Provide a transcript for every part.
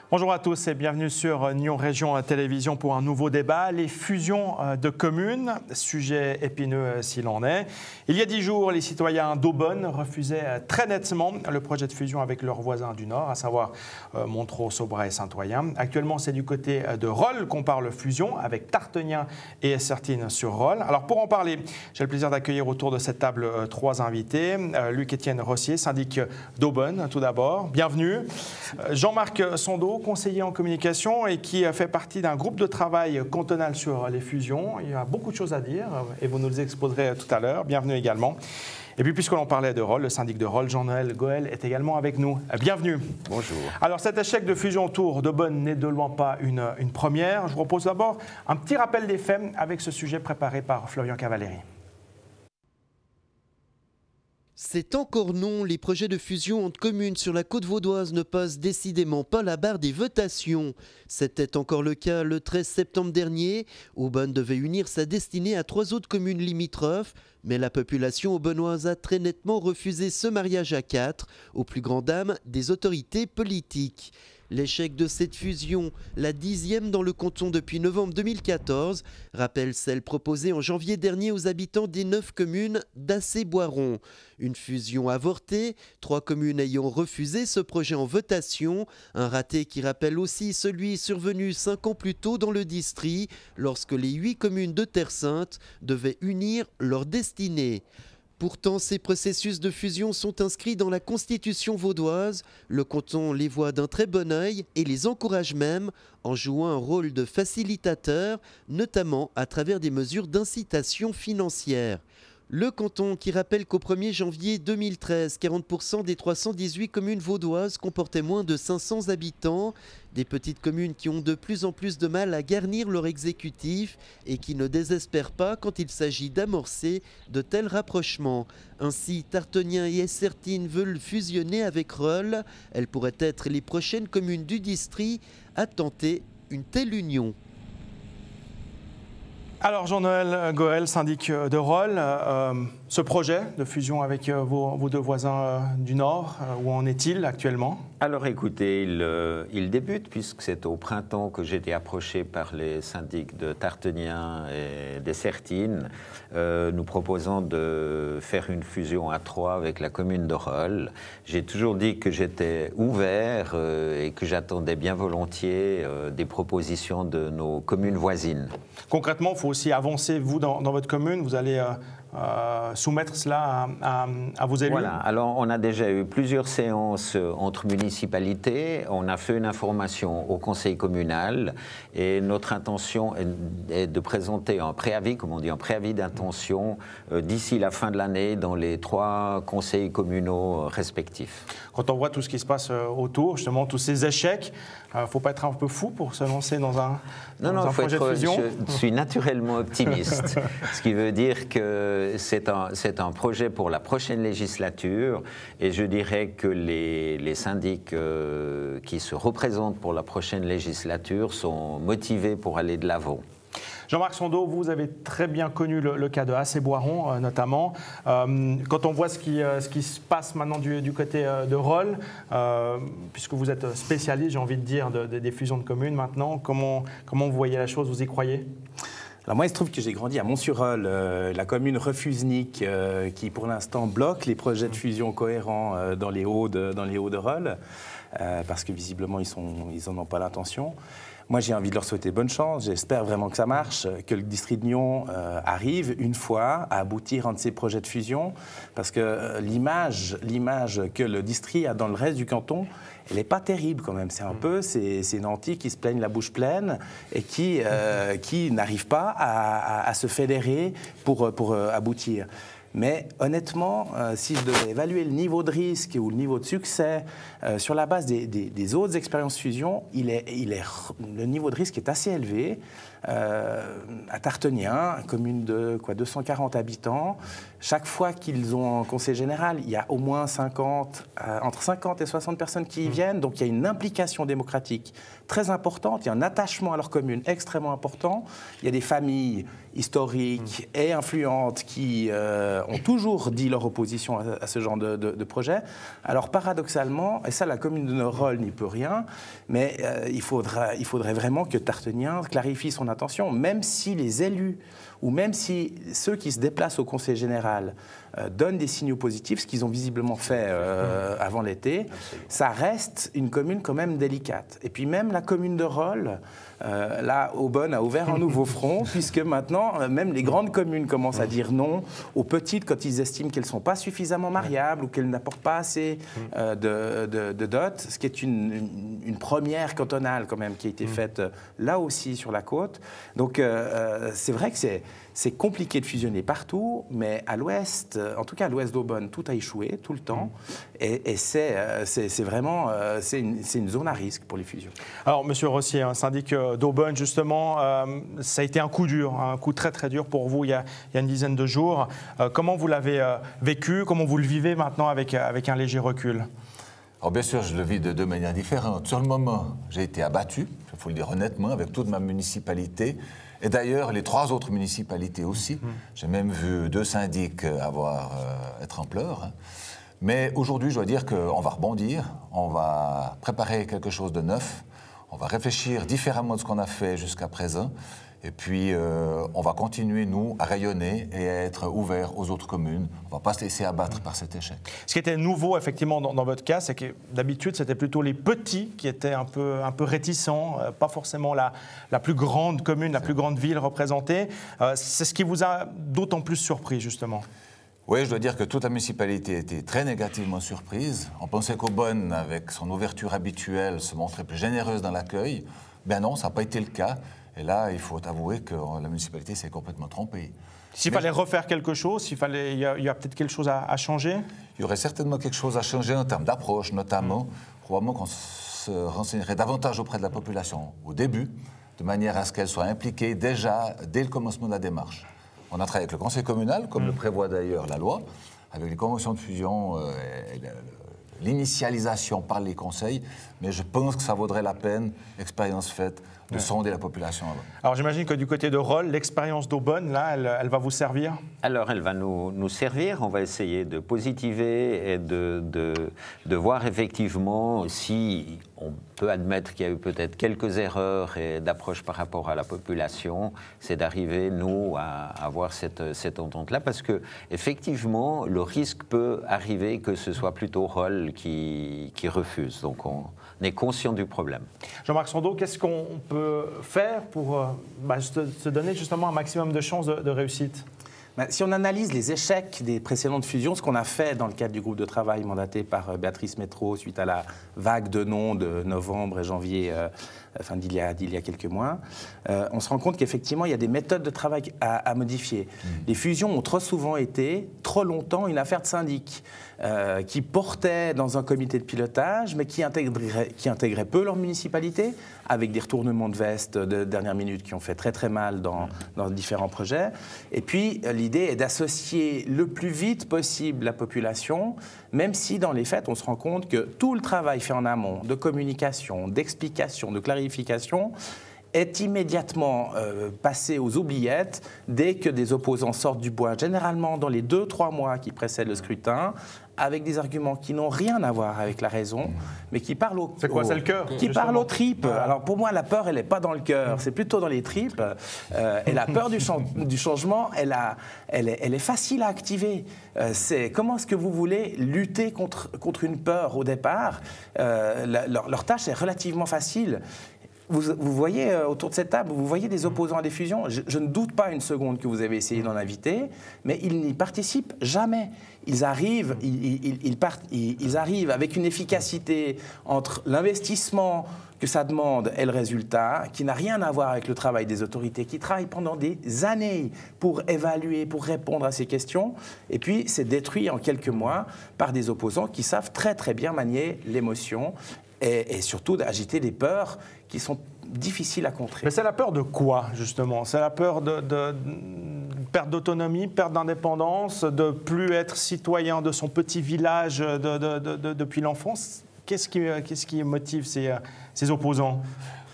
Bonjour à tous et bienvenue sur Nyon Région Télévision pour un nouveau débat. Les fusions de communes, sujet épineux s'il en est. Il y a 10 jours, les citoyens d'Aubonne refusaient très nettement le projet de fusion avec leurs voisins du Nord, à savoir Montreux, Saubray et Saint-Oyen. Actuellement, c'est du côté de Rolle qu'on parle fusion avec Tartenien et Essertines-sur-Rolle. Alors pour en parler, j'ai le plaisir d'accueillir autour de cette table 3 invités. Luc-Étienne Rossier, syndic d'Aubonne, tout d'abord. Bienvenue. Jean-Marc Sondeau, conseiller en communication et qui fait partie d'un groupe de travail cantonal sur les fusions. Il y a beaucoup de choses à dire et vous nous les exposerez tout à l'heure. Bienvenue également. Et puis, puisque l'on parlait de Rolle, le syndic de Rolle, Jean-Noël Goël, est également avec nous. Bienvenue. Bonjour. Alors, cet échec de fusion autour d'Aubonne n'est de loin pas une première. Je vous propose d'abord un petit rappel des faits avec ce sujet préparé par Florian Cavalieri. C'est encore non, les projets de fusion entre communes sur la côte vaudoise ne passent décidément pas la barre des votations. C'était encore le cas le 13 septembre dernier. Aubonne devait unir sa destinée à 3 autres communes limitrophes, mais la population aubonnoise a très nettement refusé ce mariage à 4, au plus grand dam des autorités politiques. L'échec de cette fusion, la 10e dans le canton depuis novembre 2014, rappelle celle proposée en janvier dernier aux habitants des 9 communes d'Assé-Boiron. Une fusion avortée, 3 communes ayant refusé ce projet en votation, un raté qui rappelle aussi celui survenu 5 ans plus tôt dans le district, lorsque les 8 communes de Terre-Sainte devaient unir leur destinée. Pourtant, ces processus de fusion sont inscrits dans la Constitution vaudoise. Le canton les voit d'un très bon œil et les encourage même en jouant un rôle de facilitateur, notamment à travers des mesures d'incitation financière. Le canton qui rappelle qu'au 1er janvier 2013, 40% des 318 communes vaudoises comportaient moins de 500 habitants, des petites communes qui ont de plus en plus de mal à garnir leur exécutif et qui ne désespèrent pas quand il s'agit d'amorcer de tels rapprochements. Ainsi, Tartenien et Essertines veulent fusionner avec Rolle. Elles pourraient être les prochaines communes du district à tenter une telle union. Alors Jean-Noël Goël, syndic de Rolle, ce projet de fusion avec vos 2 voisins du Nord, où en est-il actuellement? Alors écoutez, il débute puisque c'est au printemps que j'ai été approché par les syndics de Tartenien et d'Essertines, nous proposant de faire une fusion à 3 avec la commune de Rolle. J'ai toujours dit que j'étais ouvert et que j'attendais bien volontiers des propositions de nos communes voisines. Concrètement, il faut aussi avancer, vous, dans votre commune. Vous allez soumettre cela à vos élus. Voilà. Alors, on a déjà eu plusieurs séances entre municipalités. On a fait une information au conseil communal et notre intention est de présenter un préavis, comme on dit, un préavis d'intention d'ici la fin de l'année dans les 3 conseils communaux respectifs. Quand on voit tout ce qui se passe autour, justement, tous ces échecs, il ne faut pas être un peu fou pour se lancer dans un projet de fusion. Je suis naturellement optimiste, ce qui veut dire que c'est un projet pour la prochaine législature et je dirais que les syndics qui se représentent pour la prochaine législature sont motivés pour aller de l'avant. Jean-Marc Sondeau, vous avez très bien connu le cas de Assé-Boiron notamment. Quand on voit ce qui se passe maintenant du côté de Rolle, puisque vous êtes spécialiste, j'ai envie de dire, des fusions de communes maintenant, comment vous voyez la chose, vous y croyez ? Alors moi, il se trouve que j'ai grandi à Mont-sur-Rolle, la commune refusnique qui, pour l'instant, bloque les projets de fusion cohérents dans les Hauts de Rolle, parce que visiblement, ils n'en ont pas l'intention. Moi, j'ai envie de leur souhaiter bonne chance. J'espère vraiment que ça marche, que le district de Nyon arrive une fois à aboutir à un de ces projets de fusion, parce que l'image que le district a dans le reste du canton, elle n'est pas terrible quand même. C'est un peu ces nantis qui se plaignent la bouche pleine et qui n'arrivent pas à se fédérer pour aboutir. Mais honnêtement, si je devais évaluer le niveau de risque ou le niveau de succès sur la base des autres expériences fusion, le niveau de risque est assez élevé. À Tartenien, commune de 240 habitants, chaque fois qu'ils ont un conseil général, il y a au moins entre 50 et 60 personnes qui y viennent. Donc, il y a une implication démocratique très importante. Il y a un attachement à leur commune extrêmement important. Il y a des familles historiques et influentes qui ont toujours dit leur opposition à ce genre de projet. Alors, paradoxalement, et ça, la commune de Norol n'y peut rien, mais il faudrait vraiment que Tartenien clarifie son intention, même si les élus ou même si ceux qui se déplacent au Conseil général donnent des signaux positifs, ce qu'ils ont visiblement fait avant l'été, ça reste une commune quand même délicate. Et puis même la commune de Rolle, là, Aubonne a ouvert un nouveau front, puisque maintenant, même les grandes communes commencent à dire non aux petites quand ils estiment qu'elles ne sont pas suffisamment mariables ou qu'elles n'apportent pas assez de dot, ce qui est une première cantonale quand même qui a été faite là aussi sur la côte. Donc c'est vrai que c'est compliqué de fusionner partout, mais à l'ouest, en tout cas à l'ouest d'Aubonne, tout a échoué tout le temps. Et c'est vraiment une zone à risque pour les fusions. Alors, Monsieur Rossier, un syndic d'Aubonne, justement, ça a été un coup dur, un coup très très dur pour vous il y a une dizaine de jours. Comment vous l'avez vécu? Comment vous le vivez maintenant avec un léger recul? Alors bien sûr, je le vis de deux manières différentes. Sur le moment, j'ai été abattu, il faut le dire honnêtement, avec toute ma municipalité. Et d'ailleurs, les 3 autres municipalités aussi. J'ai même vu 2 syndics être en pleurs. Mais aujourd'hui, je dois dire qu'on va rebondir, on va préparer quelque chose de neuf, on va réfléchir différemment de ce qu'on a fait jusqu'à présent. Et puis, on va continuer, nous, à rayonner et à être ouverts aux autres communes. On ne va pas se laisser abattre par cet échec. Ce qui était nouveau, effectivement, dans votre cas, c'est que d'habitude, c'était plutôt les petits qui étaient un peu réticents, pas forcément la plus grande commune, la plus grande ville représentée. C'est ce qui vous a d'autant plus surpris, justement. Oui, je dois dire que toute la municipalité a été très négativement surprise. On pensait qu'Aubonne, avec son ouverture habituelle, se montrait plus généreuse dans l'accueil. Ben non, ça n'a pas été le cas. Et là, il faut avouer que la municipalité s'est complètement trompée. S'il fallait refaire quelque chose, il y a peut-être quelque chose à changer? Il y aurait certainement quelque chose à changer en termes d'approche, notamment. Probablement qu'on se renseignerait davantage auprès de la population au début, de manière à ce qu'elle soit impliquée déjà dès le commencement de la démarche. On a travaillé avec le conseil communal, comme le prévoit d'ailleurs la loi, avec les conventions de fusion et l'initialisation par les conseils, mais je pense que ça vaudrait la peine, expérience faite, de sonder la population. Alors j'imagine que du côté de Rolle, l'expérience d'Aubonne, là, elle va vous servir? Alors elle va nous servir, on va essayer de positiver et de voir effectivement si on peut admettre qu'il y a eu peut-être quelques erreurs et d'approche par rapport à la population, c'est d'arriver, nous, à avoir cette entente-là, parce que effectivement, le risque peut arriver que ce soit plutôt Rolle qui refuse. Donc on est conscient du problème. Jean-Marc Sandeau, qu'est-ce qu'on peut faire pour se donner justement un maximum de chances de réussite? Si on analyse les échecs des précédentes fusions, ce qu'on a fait dans le cadre du groupe de travail mandaté par Béatrice Métro suite à la vague de noms de novembre et janvier, d'il y a quelques mois, on se rend compte qu'effectivement, il y a des méthodes de travail à modifier. Les fusions ont trop souvent été, trop longtemps, une affaire de syndic qui portait dans un comité de pilotage, mais qui intégrait peu leur municipalité, avec des retournements de veste de dernière minute qui ont fait très très mal dans différents projets. Et puis, l'idée est d'associer le plus vite possible la population, même si dans les faits, on se rend compte que tout le travail fait en amont, de communication, d'explication, de clarification, est immédiatement passé aux oubliettes dès que des opposants sortent du bois, généralement dans les 2-3 mois qui précèdent le scrutin, avec des arguments qui n'ont rien à voir avec la raison, mais qui parlent au... C'est quoi, c'est le cœur? Qui parlent aux tripes. Alors pour moi, la peur, elle n'est pas dans le cœur, c'est plutôt dans les tripes. Et la peur du changement, elle est facile à activer. Comment est-ce que vous voulez lutter contre une peur au départ? Leur tâche est relativement facile. Vous voyez autour de cette table, vous voyez des opposants à des fusions. Je ne doute pas une seconde que vous avez essayé d'en inviter, mais ils n'y participent jamais. Ils arrivent avec une efficacité entre l'investissement que ça demande et le résultat, qui n'a rien à voir avec le travail des autorités, qui travaillent pendant des années pour évaluer, pour répondre à ces questions. Et puis, c'est détruit en quelques mois par des opposants qui savent très très bien manier l'émotion et surtout d'agiter des peurs qui sont difficiles à contrer. Mais c'est la peur de quoi, justement? C'est la peur de perte d'autonomie, perte d'indépendance, de plus être citoyen de son petit village depuis l'enfance. Qu'est-ce qui motive ces opposants?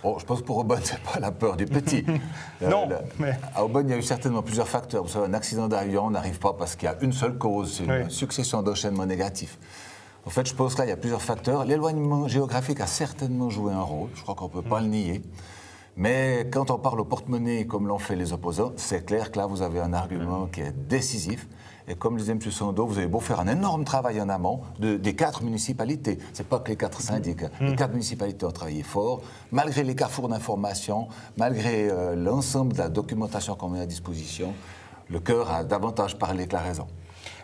Oh, je pense que pour Aubonne, ce n'est pas la peur du petit. Non, mais... À Aubonne, il y a eu certainement plusieurs facteurs. Vous savez, un accident d'avion n'arrive pas parce qu'il y a une seule cause, c'est une succession d'enchaînements négatifs. En fait, je pense que là, il y a plusieurs facteurs. L'éloignement géographique a certainement joué un rôle, je crois qu'on ne peut pas le nier. Mais quand on parle au porte-monnaie, comme l'ont fait les opposants, c'est clair que là, vous avez un argument qui est décisif. Et comme le disait M. Sando, vous avez beau faire un énorme travail en amont des 4 municipalités. Ce n'est pas que les 4 syndics. Les 4 municipalités ont travaillé fort, malgré les carrefours d'information, malgré l'ensemble de la documentation qu'on met à disposition. Le cœur a davantage parlé que la raison.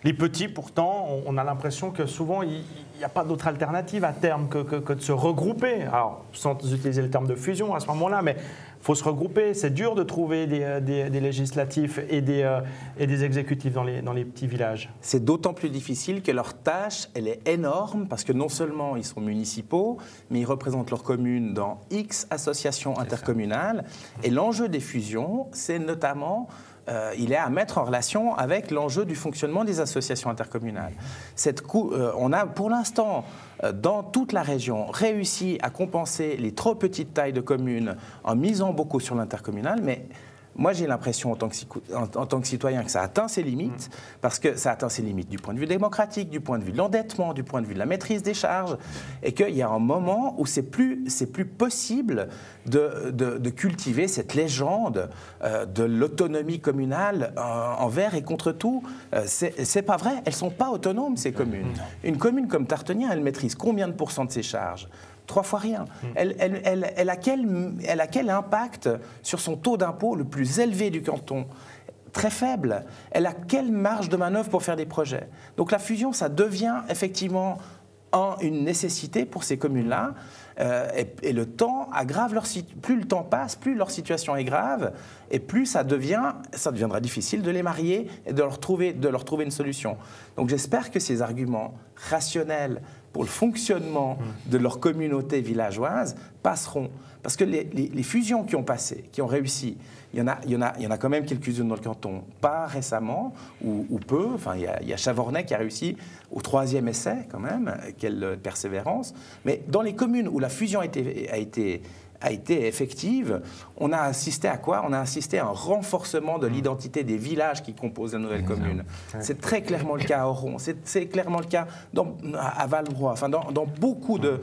Les petits, pourtant, on a l'impression que souvent, il n'y a pas d'autre alternative à terme que de se regrouper. Alors, sans utiliser le terme de fusion à ce moment-là, mais il faut se regrouper. C'est dur de trouver des législatifs et des exécutifs dans les petits villages. C'est d'autant plus difficile que leur tâche, elle est énorme, parce que non seulement ils sont municipaux, mais ils représentent leur commune dans X associations intercommunales. Et l'enjeu des fusions, c'est notamment... il est à mettre en relation avec l'enjeu du fonctionnement des associations intercommunales. On a pour l'instant, dans toute la région, réussi à compenser les trop petites tailles de communes en misant beaucoup sur l'intercommunal, mais moi j'ai l'impression en tant que citoyen que ça atteint ses limites, parce que ça atteint ses limites du point de vue démocratique, du point de vue de l'endettement, du point de vue de la maîtrise des charges, et qu'il y a un moment où c'est plus possible de cultiver cette légende de l'autonomie communale envers et contre tout. C'est pas vrai, elles sont pas autonomes ces communes. Une commune comme Tartenian, elle maîtrise combien de pourcents de ses charges? 3 fois rien. Elle a quel impact sur son taux d'impôt le plus élevé du canton? Très faible. Elle a quelle marge de manœuvre pour faire des projets? Donc la fusion, ça devient effectivement une nécessité pour ces communes-là. Et le temps aggrave plus le temps passe, plus leur situation est grave, et plus ça deviendra difficile de les marier et de leur trouver une solution. Donc j'espère que ces arguments rationnels pour le fonctionnement de leur communauté villageoise passeront. Parce que les fusions qui ont passé, qui ont réussi, il y en a quand même quelques-unes dans le canton, pas récemment, ou peu. Enfin, il y a Chavornay qui a réussi au 3e essai quand même, quelle persévérance. Mais dans les communes où la fusion a été effective, on a assisté à quoi? On a assisté à un renforcement de l'identité des villages qui composent la nouvelle commune. C'est très clairement le cas à Oron, c'est clairement le cas à Valbrois, enfin dans beaucoup de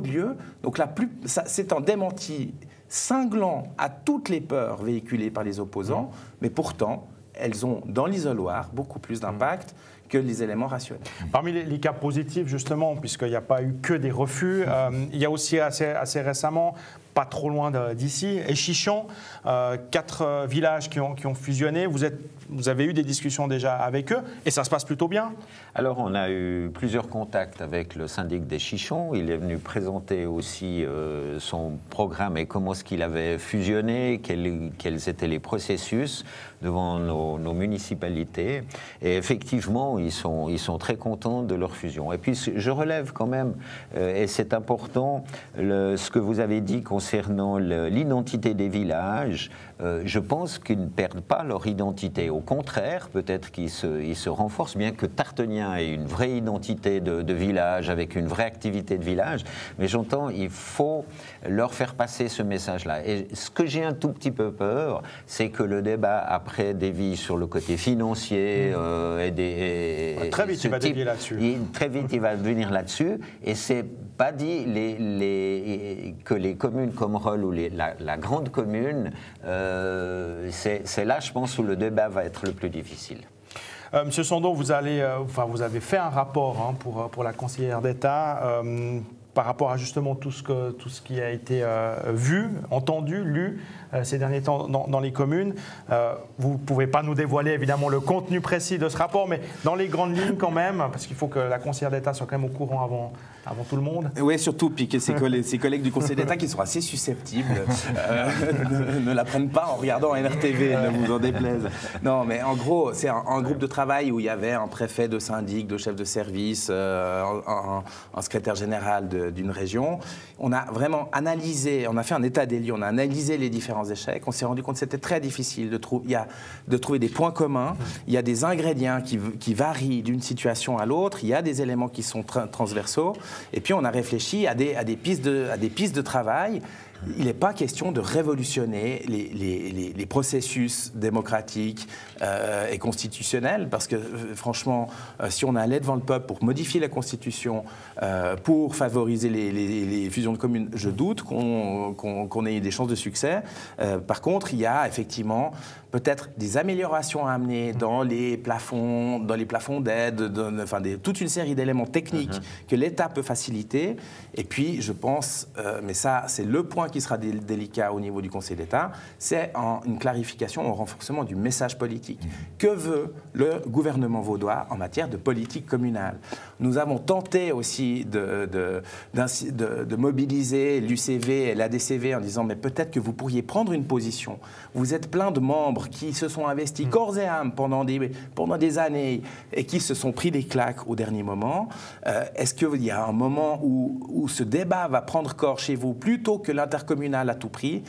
lieux. Donc c'est un démenti cinglant à toutes les peurs véhiculées par les opposants, mais pourtant, elles ont dans l'isoloir beaucoup plus d'impact que les éléments rationnels. Parmi les cas positifs, justement, puisqu'il n'y a pas eu que des refus, il y a aussi assez récemment, pas trop loin d'ici, Échichon, 4 villages qui ont fusionné. Vous avez eu des discussions déjà avec eux et ça se passe plutôt bien? Alors, on a eu plusieurs contacts avec le syndic d'Échichon. Il est venu présenter aussi son programme et comment est-ce qu'il avait fusionné, quels étaient les processus devant nos municipalités. Et effectivement, ils sont très contents de leur fusion. Et puis, je relève quand même, et c'est important, ce que vous avez dit concernant l'identité des villages. Je pense qu'ils ne perdent pas leur identité. Au contraire, peut-être qu'ils se renforcent, bien que Tartenian ait une vraie identité de village, avec une vraie activité de village. Mais j'entends, il faut leur faire passer ce message-là. Et ce que j'ai un tout petit peu peur, c'est que le débat après dévie sur le côté financier très vite, il va dévier là-dessus. Très vite, il va venir là-dessus. Et c'est pas dit que les communes comme Rolle ou la grande commune, c'est là, je pense, où le débat va être le plus difficile. Monsieur Sando, vous avez fait un rapport pour la conseillère d'État par rapport à justement tout ce qui a été vu, entendu, lu ces derniers temps dans les communes. Vous ne pouvez pas nous dévoiler évidemment le contenu précis de ce rapport, mais dans les grandes lignes quand même, parce qu'il faut que la conseillère d'État soit quand même au courant avant tout le monde. Oui, surtout, puis que ses collègues du Conseil d'État qui sont assez susceptibles ne la prennent pas en regardant NRTV, ne vous en déplaise. Non, mais en gros, c'est un groupe de travail où il y avait un préfet de syndic, de chef de service, un secrétaire général d'une région. On a vraiment analysé, on a fait un état des lieux, on a analysé les différents échecs. On s'est rendu compte que c'était très difficile de trouver des points communs. Il y a des ingrédients qui varient d'une situation à l'autre. Il y a des éléments qui sont transversaux. Et puis on a réfléchi à des pistes de travail. Il n'est pas question de révolutionner les processus démocratiques et constitutionnels, parce que franchement, si on allait devant le peuple pour modifier la Constitution, pour favoriser les fusions de communes, je doute qu'on ait des chances de succès. Par contre, il y a effectivement peut-être des améliorations à amener dans les plafonds d'aide, toute une série d'éléments techniques que l'État peut faciliter. Et puis, je pense, mais ça, c'est le point qui sera délicat au niveau du Conseil d'État, c'est une clarification, un renforcement du message politique. Que veut le gouvernement vaudois en matière de politique communale? Nous avons tenté aussi de mobiliser l'UCV et l'ADCV en disant, mais peut-être que vous pourriez prendre une position. Vous êtes plein de membres qui se sont investis corps et âme pendant des années et qui se sont pris des claques au dernier moment. Est-ce qu'il y a un moment où ce débat va prendre corps chez vous plutôt que l'intercommunal à tout prix?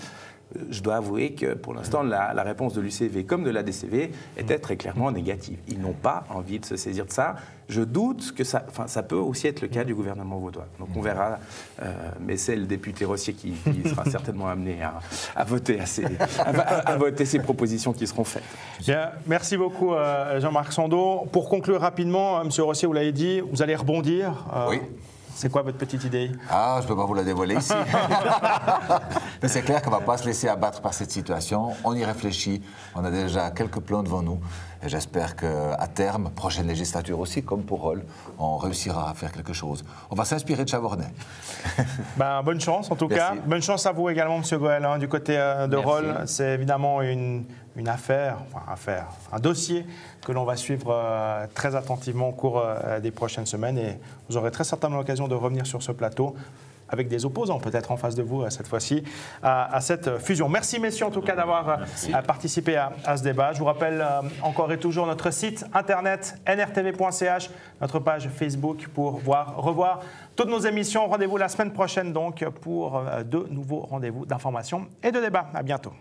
Je dois avouer que pour l'instant, la réponse de l'UCV comme de l'ADCV était très clairement négative. Ils n'ont pas envie de se saisir de ça. Je doute que ça peut aussi être le cas du gouvernement vaudois. Donc on verra, mais c'est le député Rossier qui sera certainement amené à voter ces propositions qui seront faites. Bien, merci beaucoup Jean-Marc Sandeau. Pour conclure rapidement, M. Rossier, vous l'avez dit, vous allez rebondir. Oui. C'est quoi votre petite idée? Ah, je ne peux pas vous la dévoiler ici. Mais c'est clair qu'on ne va pas se laisser abattre par cette situation. On y réfléchit. On a déjà quelques plans devant nous. Et j'espère qu'à terme, prochaine législature aussi, comme pour Rolle, on réussira à faire quelque chose. On va s'inspirer de Chavornay. Bonne chance en tout cas. Bonne chance à vous également, M. Goël, du côté de Rolle. C'est évidemment un dossier que l'on va suivre très attentivement au cours des prochaines semaines, et vous aurez très certainement l'occasion de revenir sur ce plateau avec des opposants peut-être en face de vous cette fois-ci à cette fusion. Merci messieurs en tout cas d'avoir participé à ce débat. Je vous rappelle encore et toujours notre site internet nrtv.ch, notre page Facebook pour revoir toutes nos émissions. Rendez-vous la semaine prochaine donc pour de nouveaux rendez-vous d'information et de débat. À bientôt.